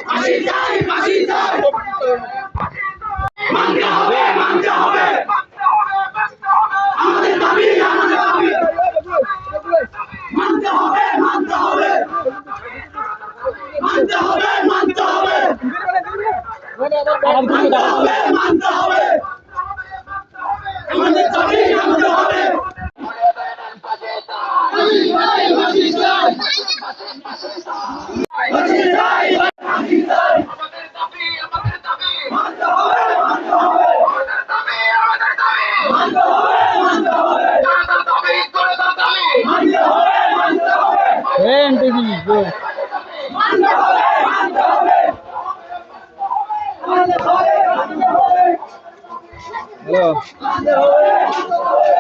ফাঁসি চাই, ফাঁসি চাই। মানতে হবে, মানতে হবে। আমাদের দাবি, আমাদের দাবি। মানতে হবে, মানতে হবে। মানতে হবে, মানতে হবে। মানতে হবে, মানতে হবে। আমাদের দাবি মানতে হবে। ফাঁসি চাই, ফাঁসি চাই। ফাঁসি চাই, ফাঁসি চাই। আমাদের দাবি, আমাদের দাবি। মানতে হবে, মানতে হবে। আমাদের দাবি, আমাদের দাবি। মানতে হবে, মানতে হবে। জনতার দাবি, জনতার দাবি। মানতে হবে, মানতে হবে। মানতে হবে, মানতে হবে। মানতে হবে, মানতে হবে। হ্যালো, মানতে হবে, মানতে হবে।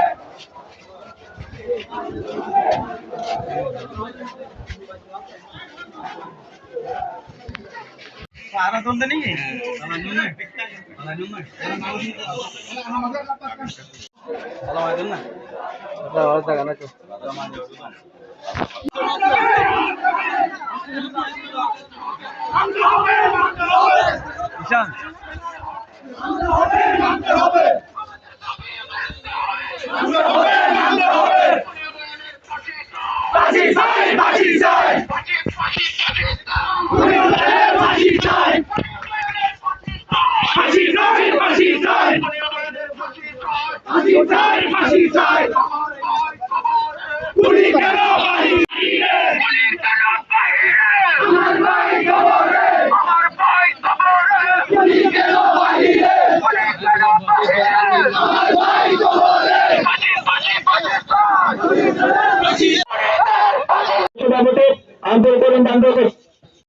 सारा सुन तो नहीं है ফাঁসি চাই।